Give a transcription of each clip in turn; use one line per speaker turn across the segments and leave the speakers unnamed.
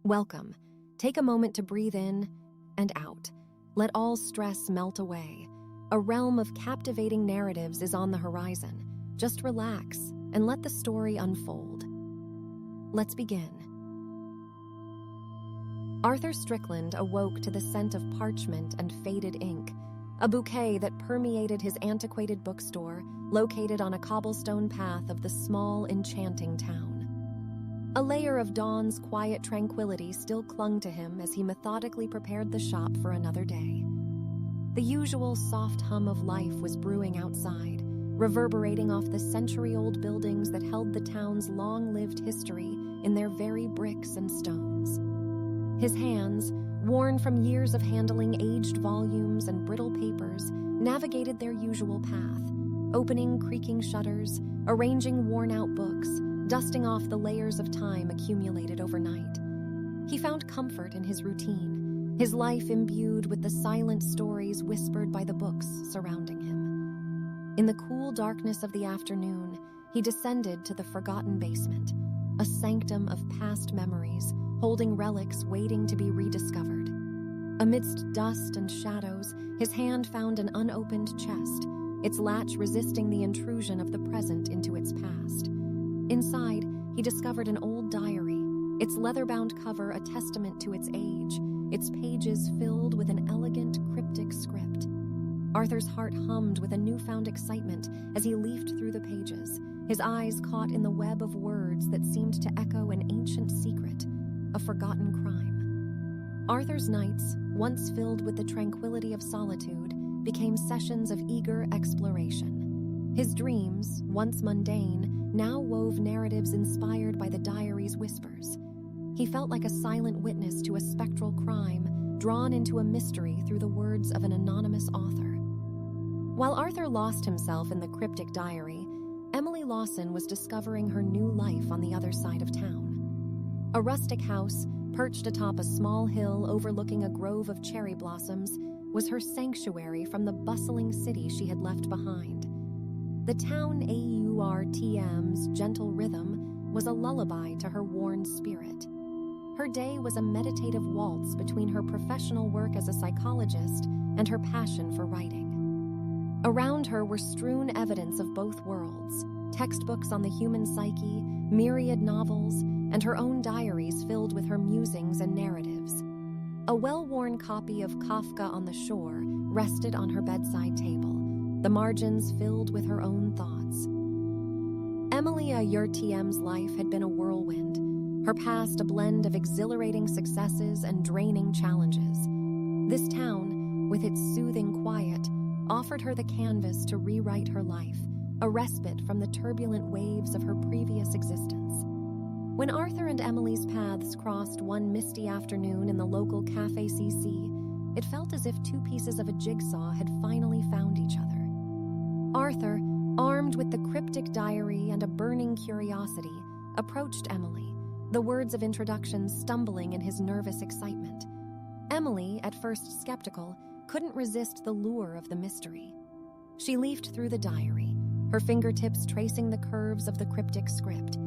Welcome. Take a moment to breathe in and out. Let all stress melt away. A realm of captivating narratives is on the horizon. Just relax and let the story unfold. Let's begin. Arthur Strickland awoke to the scent of parchment and faded ink, a bouquet that permeated his antiquated bookstore located on a cobblestone path of the small, enchanting town. A layer of dawn's quiet tranquility still clung to him as he methodically prepared the shop for another day. The usual soft hum of life was brewing outside, reverberating off the century-old buildings that held the town's long-lived history in their very bricks and stones. His hands, worn from years of handling aged volumes and brittle papers, navigated their usual path, opening creaking shutters, arranging worn-out books, dusting off the layers of time accumulated overnight. He found comfort in his routine, his life imbued with the silent stories whispered by the books surrounding him. In the cool darkness of the afternoon, he descended to the forgotten basement, a sanctum of past memories, holding relics waiting to be rediscovered. Amidst dust and shadows, his hand found an unopened chest, its latch resisting the intrusion of the present into its past. Inside, he discovered an old diary, its leather-bound cover a testament to its age, its pages filled with an elegant, cryptic script. Arthur's heart hummed with a newfound excitement as he leafed through the pages, his eyes caught in the web of words that seemed to echo an ancient secret, a forgotten crime. Arthur's nights, once filled with the tranquility of solitude, became sessions of eager exploration. His dreams, once mundane, now wove narratives inspired by the diary's whispers. He felt like a silent witness to a spectral crime, drawn into a mystery through the words of an anonymous author. While Arthur lost himself in the cryptic diary, Emily Lawson was discovering her new life on the other side of town. A rustic house, perched atop a small hill overlooking a grove of cherry blossoms, was her sanctuary from the bustling city she had left behind. The town AURTM's gentle rhythm was a lullaby to her worn spirit. Her day was a meditative waltz between her professional work as a psychologist and her passion for writing. Around her were strewn evidence of both worlds, textbooks on the human psyche, myriad novels, and her own diaries filled with her musings and narratives. A well-worn copy of Kafka on the Shore rested on her bedside table, the margins filled with her own thoughts. Emilia Yurtiem's life had been a whirlwind, her past a blend of exhilarating successes and draining challenges. This town, with its soothing quiet, offered her the canvas to rewrite her life, a respite from the turbulent waves of her previous existence. When Arthur and Emily's paths crossed one misty afternoon in the local Café CC, it felt as if two pieces of a jigsaw had finally found each other. Arthur, armed with the cryptic diary and a burning curiosity, approached Emily, the words of introduction stumbling in his nervous excitement. Emily, at first skeptical, couldn't resist the lure of the mystery. She leafed through the diary, her fingertips tracing the curves of the cryptic script.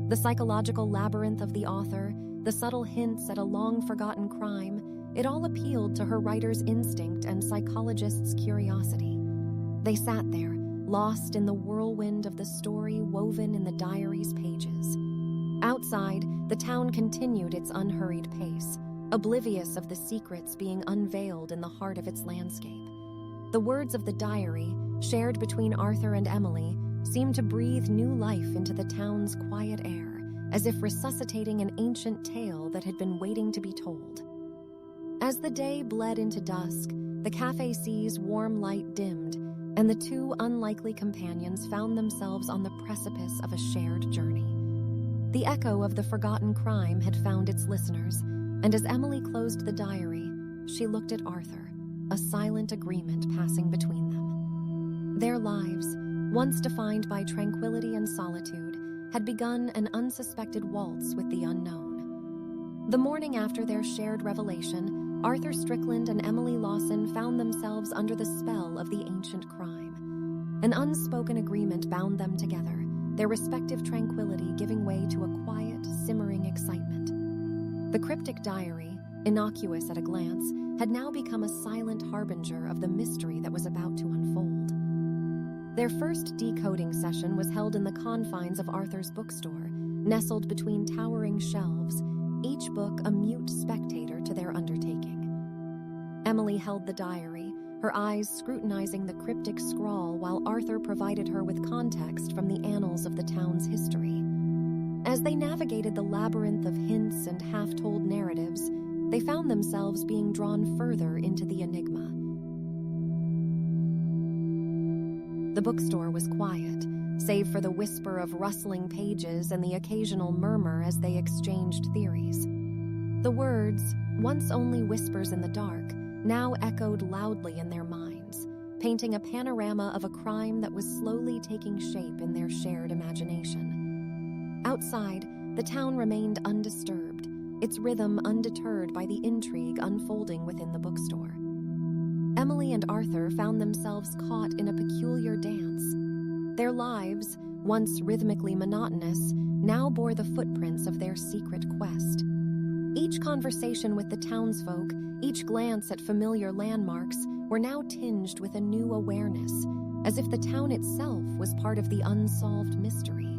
The psychological labyrinth of the author, the subtle hints at a long-forgotten crime, it all appealed to her writer's instinct and psychologist's curiosity. They sat there, lost in the whirlwind of the story woven in the diary's pages. Outside, the town continued its unhurried pace, oblivious of the secrets being unveiled in the heart of its landscape. The words of the diary, shared between Arthur and Emily, seemed to breathe new life into the town's quiet air, as if resuscitating an ancient tale that had been waiting to be told. As the day bled into dusk, the Café C's warm light dimmed, and the two unlikely companions found themselves on the precipice of a shared journey. The echo of the forgotten crime had found its listeners, and as Emily closed the diary, she looked at Arthur, a silent agreement passing between them. Their lives, once defined by tranquility and solitude, had begun an unsuspected waltz with the unknown. The morning after their shared revelation, Arthur Strickland and Emily Lawson found themselves under the spell of the ancient crime. An unspoken agreement bound them together, their respective tranquility giving way to a quiet, simmering excitement. The cryptic diary, innocuous at a glance, had now become a silent harbinger of the mystery that was about to unfold. Their first decoding session was held in the confines of Arthur's bookstore, nestled between towering shelves, each book a mute spectator to their undertaking. Emily held the diary, her eyes scrutinizing the cryptic scrawl while Arthur provided her with context from the annals of the town's history. As they navigated the labyrinth of hints and half-told narratives, they found themselves being drawn further into the enigma. The bookstore was quiet, save for the whisper of rustling pages and the occasional murmur as they exchanged theories. The words, once only whispers in the dark, now echoed loudly in their minds, painting a panorama of a crime that was slowly taking shape in their shared imagination. Outside, the town remained undisturbed, its rhythm undeterred by the intrigue unfolding within the bookstore. Emily and Arthur found themselves caught in a peculiar dance. Their lives, once rhythmically monotonous, now bore the footprints of their secret quest. Each conversation with the townsfolk, each glance at familiar landmarks, were now tinged with a new awareness, as if the town itself was part of the unsolved mystery.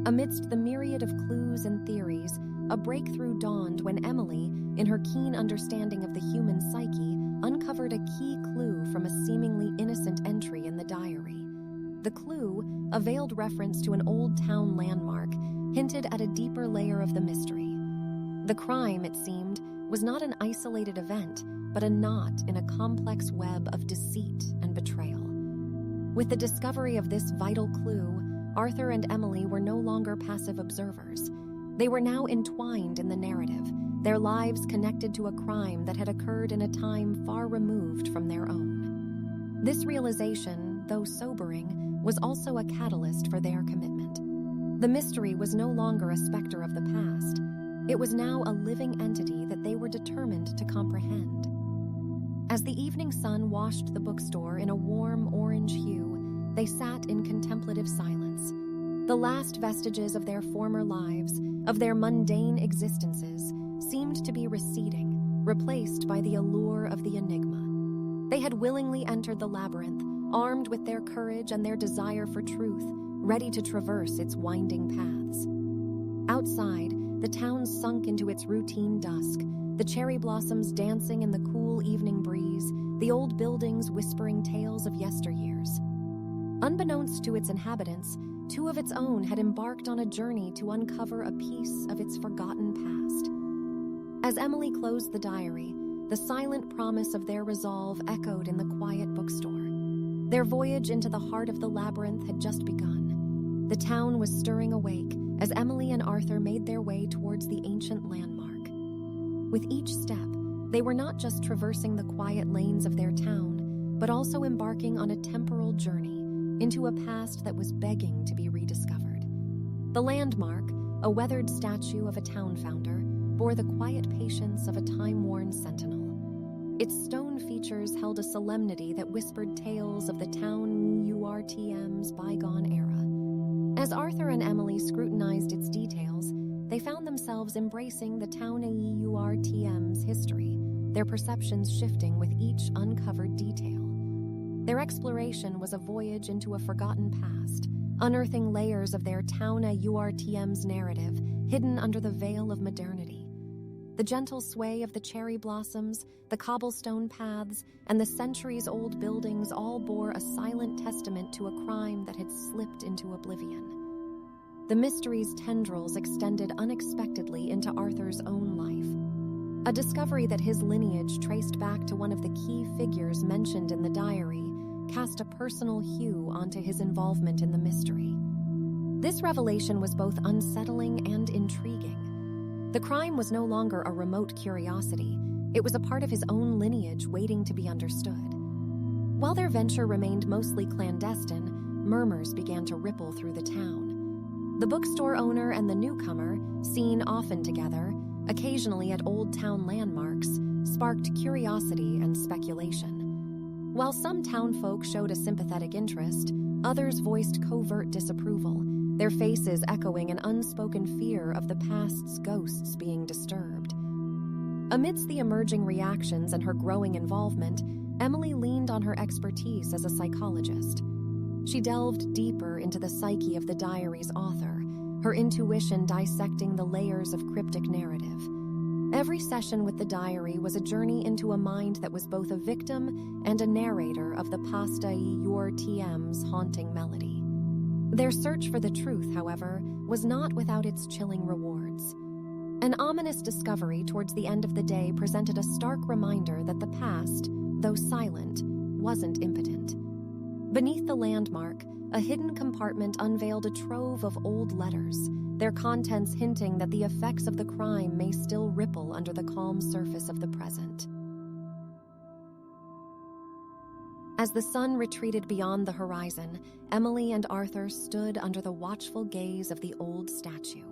Amidst the myriad of clues and theories, a breakthrough dawned when Emily, in her keen understanding of the human psyche, uncovered a key clue from a seemingly innocent entry in the diary. The clue, a veiled reference to an old town landmark, hinted at a deeper layer of the mystery. The crime, it seemed, was not an isolated event, but a knot in a complex web of deceit and betrayal. With the discovery of this vital clue, Arthur and Emily were no longer passive observers. They were now entwined in the narrative, their lives connected to a crime that had occurred in a time far removed from their own. This realization, though sobering, was also a catalyst for their commitment. The mystery was no longer a specter of the past. It was now a living entity that they were determined to comprehend. As the evening sun washed the bookstore in a warm orange hue, they sat in contemplative silence. The last vestiges of their former lives, of their mundane existences, seemed to be receding, replaced by the allure of the enigma. They had willingly entered the labyrinth, armed with their courage and their desire for truth, ready to traverse its winding paths. Outside, the town sunk into its routine dusk, the cherry blossoms dancing in the cool evening breeze, the old buildings whispering tales of yesteryears. Unbeknownst to its inhabitants, two of its own had embarked on a journey to uncover a piece of its forgotten past. As Emily closed the diary, the silent promise of their resolve echoed in the quiet bookstore. Their voyage into the heart of the labyrinth had just begun. The town was stirring awake as Emily and Arthur made their way towards the ancient landmark. With each step, they were not just traversing the quiet lanes of their town, but also embarking on a temporal journey into a past that was begging to be rediscovered. The landmark, a weathered statue of a town founder, bore the quiet patience of a time-worn sentinel. Its stone features held a solemnity that whispered tales of the town URTM's bygone era. As Arthur and Emily scrutinized its details, they found themselves embracing the town URTM's history, their perceptions shifting with each uncovered detail. Their exploration was a voyage into a forgotten past, unearthing layers of their town URTM's narrative hidden under the veil of modernity. The gentle sway of the cherry blossoms, the cobblestone paths, and the centuries-old buildings all bore a silent testament to a crime that had slipped into oblivion. The mystery's tendrils extended unexpectedly into Arthur's own life. A discovery that his lineage traced back to one of the key figures mentioned in the diary cast a personal hue onto his involvement in the mystery. This revelation was both unsettling and intriguing. The crime was no longer a remote curiosity. It was a part of his own lineage waiting to be understood. While their venture remained mostly clandestine, murmurs began to ripple through the town. The bookstore owner and the newcomer, seen often together, occasionally at old town landmarks, sparked curiosity and speculation. While some townfolk showed a sympathetic interest, others voiced covert disapproval, their faces echoing an unspoken fear of the past's ghosts being disturbed. Amidst the emerging reactions and her growing involvement, Emily leaned on her expertise as a psychologist. She delved deeper into the psyche of the diary's author, her intuition dissecting the layers of cryptic narrative. Every session with the diary was a journey into a mind that was both a victim and a narrator of the Pasta y Your TM's haunting melody. Their search for the truth, however, was not without its chilling rewards. An ominous discovery towards the end of the day presented a stark reminder that the past, though silent, wasn't impotent. Beneath the landmark, a hidden compartment unveiled a trove of old letters, their contents hinting that the effects of the crime may still ripple under the calm surface of the present. As the sun retreated beyond the horizon, Emily and Arthur stood under the watchful gaze of the old statue.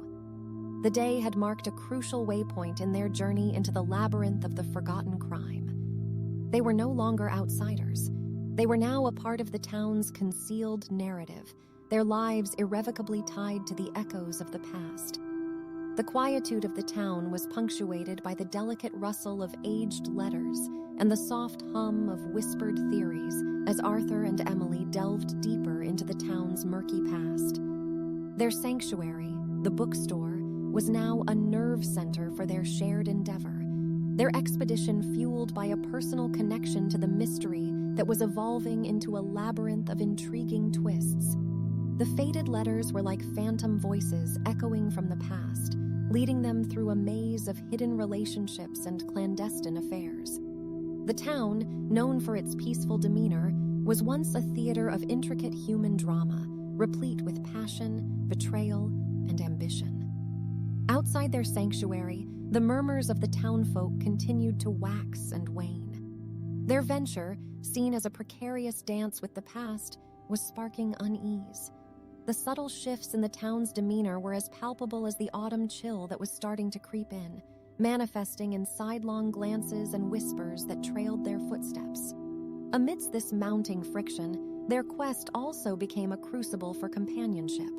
The day had marked a crucial waypoint in their journey into the labyrinth of the forgotten crime. They were no longer outsiders. They were now a part of the town's concealed narrative, their lives irrevocably tied to the echoes of the past. The quietude of the town was punctuated by the delicate rustle of aged letters and the soft hum of whispered theories as Arthur and Emily delved deeper into the town's murky past. Their sanctuary, the bookstore, was now a nerve center for their shared endeavor, their expedition fueled by a personal connection to the mystery that was evolving into a labyrinth of intriguing twists. The faded letters were like phantom voices echoing from the past, leading them through a maze of hidden relationships and clandestine affairs. The town, known for its peaceful demeanor, was once a theater of intricate human drama, replete with passion, betrayal, and ambition. Outside their sanctuary, the murmurs of the townfolk continued to wax and wane. Their venture, seen as a precarious dance with the past, was sparking unease. The subtle shifts in the town's demeanor were as palpable as the autumn chill that was starting to creep in, manifesting in sidelong glances and whispers that trailed their footsteps. Amidst this mounting friction, their quest also became a crucible for companionship.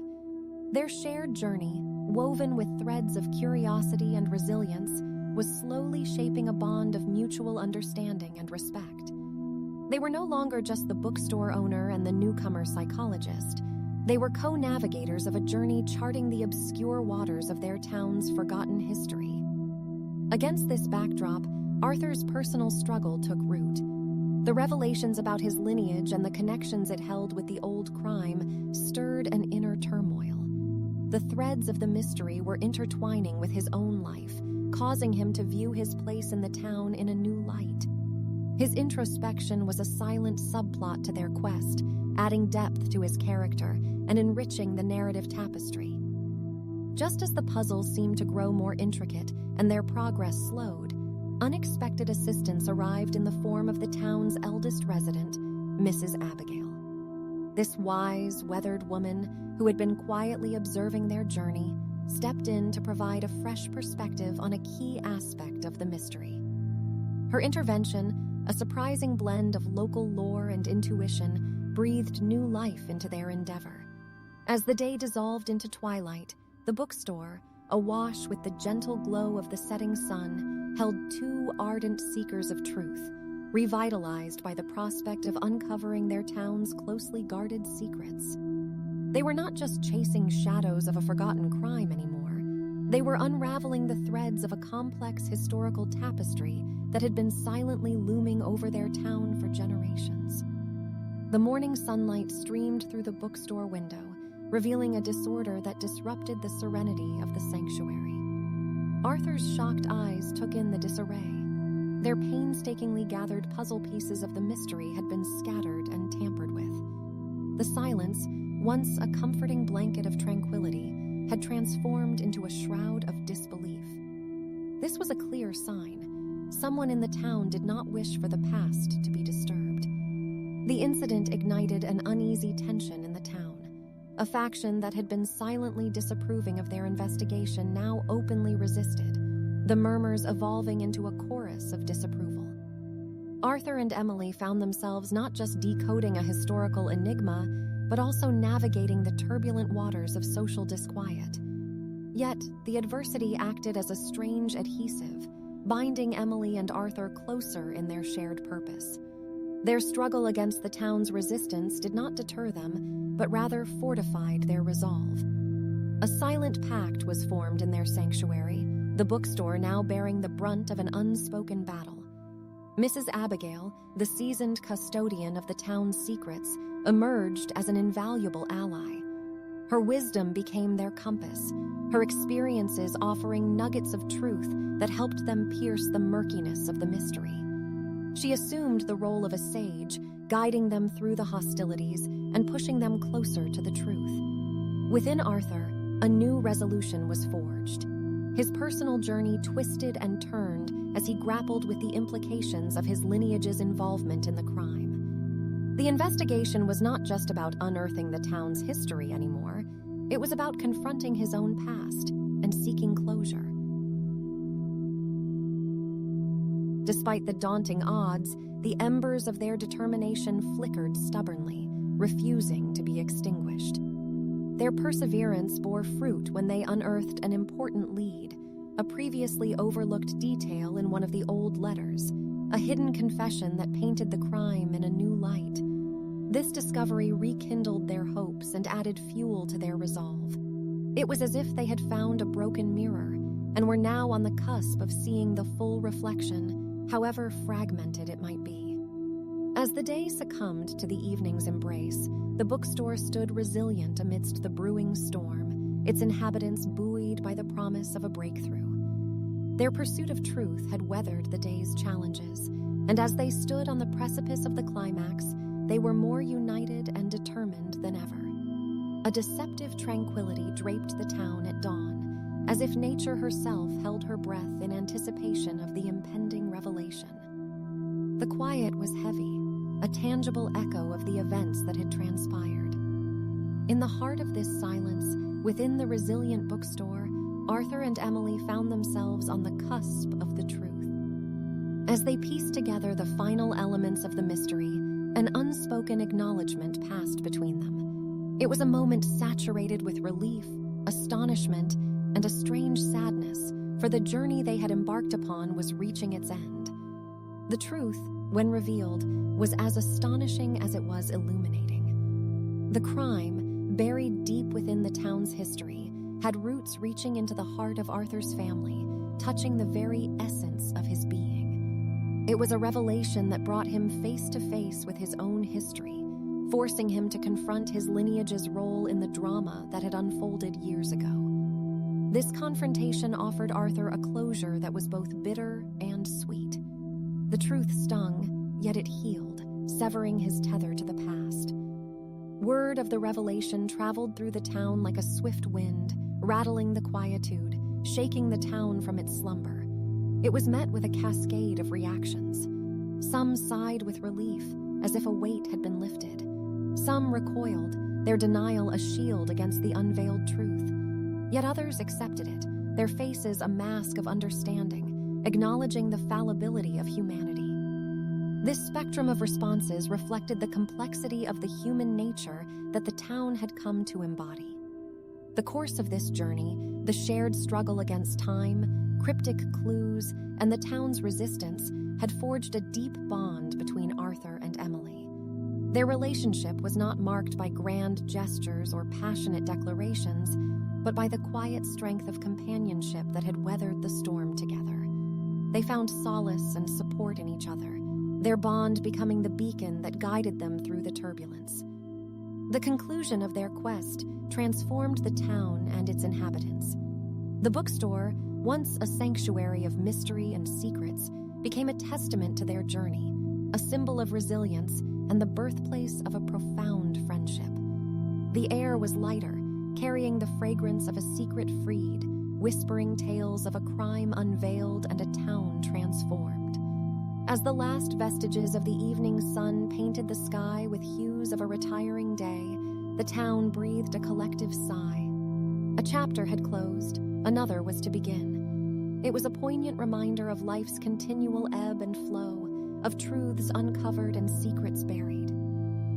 Their shared journey, woven with threads of curiosity and resilience, was slowly shaping a bond of mutual understanding and respect. They were no longer just the bookstore owner and the newcomer psychologist. They were co-navigators of a journey charting the obscure waters of their town's forgotten history. Against this backdrop, Arthur's personal struggle took root. The revelations about his lineage and the connections it held with the old crime stirred an inner turmoil. The threads of the mystery were intertwining with his own life, causing him to view his place in the town in a new light. His introspection was a silent subplot to their quest, adding depth to his character and enriching the narrative tapestry. Just as the puzzle seemed to grow more intricate and their progress slowed, unexpected assistance arrived in the form of the town's eldest resident, Mrs. Abigail. This wise, weathered woman, who had been quietly observing their journey, stepped in to provide a fresh perspective on a key aspect of the mystery. Her intervention, a surprising blend of local lore and intuition, breathed new life into their endeavor. As the day dissolved into twilight, the bookstore, awash with the gentle glow of the setting sun, held two ardent seekers of truth, revitalized by the prospect of uncovering their town's closely guarded secrets. They were not just chasing shadows of a forgotten crime anymore. They were unraveling the threads of a complex historical tapestry that had been silently looming over their town for generations. The morning sunlight streamed through the bookstore window, revealing a disorder that disrupted the serenity of the sanctuary. Arthur's shocked eyes took in the disarray. Their painstakingly gathered puzzle pieces of the mystery had been scattered and tampered with. The silence, once a comforting blanket of tranquility, had transformed into a shroud of disbelief. This was a clear sign. Someone in the town did not wish for the past to be disturbed. The incident ignited an uneasy tension in the town. A faction that had been silently disapproving of their investigation now openly resisted, the murmurs evolving into a chorus of disapproval. Arthur and Emily found themselves not just decoding a historical enigma, but also navigating the turbulent waters of social disquiet. Yet, the adversity acted as a strange adhesive, binding Emily and Arthur closer in their shared purpose. Their struggle against the town's resistance did not deter them, but rather fortified their resolve. A silent pact was formed in their sanctuary, the bookstore now bearing the brunt of an unspoken battle. Mrs. Abigail, the seasoned custodian of the town's secrets, emerged as an invaluable ally. Her wisdom became their compass, her experiences offering nuggets of truth that helped them pierce the murkiness of the mystery. She assumed the role of a sage, guiding them through the hostilities and pushing them closer to the truth. Within Arthur, a new resolution was forged. His personal journey twisted and turned as he grappled with the implications of his lineage's involvement in the crime. The investigation was not just about unearthing the town's history anymore. It was about confronting his own past and seeking closure. Despite the daunting odds, the embers of their determination flickered stubbornly, refusing to be extinguished. Their perseverance bore fruit when they unearthed an important lead, a previously overlooked detail in one of the old letters, a hidden confession that painted the crime in a new light. This discovery rekindled their hopes and added fuel to their resolve. It was as if they had found a broken mirror and were now on the cusp of seeing the full reflection, however fragmented it might be. As the day succumbed to the evening's embrace, the bookstore stood resilient amidst the brewing storm, its inhabitants buoyed by the promise of a breakthrough. Their pursuit of truth had weathered the day's challenges, and as they stood on the precipice of the climax, they were more united and determined than ever. A deceptive tranquility draped the town at dawn, as if nature herself held her breath in anticipation of the impending revelation. The quiet was heavy, a tangible echo of the events that had transpired. In the heart of this silence, within the resilient bookstore, Arthur and Emily found themselves on the cusp of the truth. As they pieced together the final elements of the mystery, an unspoken acknowledgement passed between them. It was a moment saturated with relief, astonishment, and a strange sadness, for the journey they had embarked upon was reaching its end. The truth, when revealed, was as astonishing as it was illuminating. The crime, buried deep within the town's history, had roots reaching into the heart of Arthur's family, touching the very essence of his being. It was a revelation that brought him face to face with his own history, forcing him to confront his lineage's role in the drama that had unfolded years ago. This confrontation offered Arthur a closure that was both bitter and sweet. The truth stung, yet it healed, severing his tether to the past. Word of the revelation traveled through the town like a swift wind, rattling the quietude, shaking the town from its slumber. It was met with a cascade of reactions. Some sighed with relief, as if a weight had been lifted. Some recoiled, their denial a shield against the unveiled truth. Yet others accepted it, their faces a mask of understanding, acknowledging the fallibility of humanity. This spectrum of responses reflected the complexity of the human nature that the town had come to embody. The course of this journey, the shared struggle against time, cryptic clues, and the town's resistance had forged a deep bond between Arthur and Emily. Their relationship was not marked by grand gestures or passionate declarations, but by the quiet strength of companionship that had weathered the storm together. They found solace and support in each other, their bond becoming the beacon that guided them through the turbulence. The conclusion of their quest transformed the town and its inhabitants. The bookstore, once a sanctuary of mystery and secrets, became a testament to their journey, a symbol of resilience and the birthplace of a profound friendship. The air was lighter, carrying the fragrance of a secret freed, whispering tales of a crime unveiled and a town transformed. As the last vestiges of the evening sun painted the sky with hues of a retiring day, the town breathed a collective sigh. A chapter had closed, another was to begin. It was a poignant reminder of life's continual ebb and flow, of truths uncovered and secrets buried.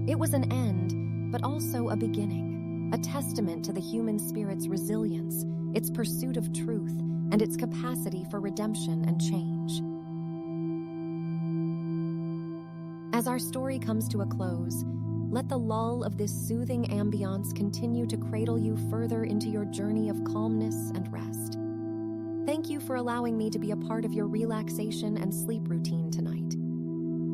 It was an end, but also a beginning, a testament to the human spirit's resilience, its pursuit of truth, and its capacity for redemption and change. As our story comes to a close, let the lull of this soothing ambiance continue to cradle you further into your journey of calmness and rest. Thank you for allowing me to be a part of your relaxation and sleep routine tonight.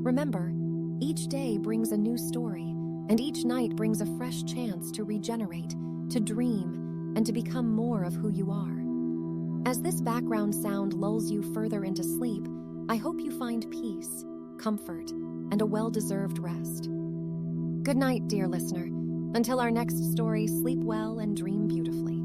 Remember, each day brings a new story, and each night brings a fresh chance to regenerate, to dream, and to become more of who you are. As this background sound lulls you further into sleep, I hope you find peace, comfort, and a well-deserved rest. Good night, dear listener. Until our next story, sleep well and dream beautifully.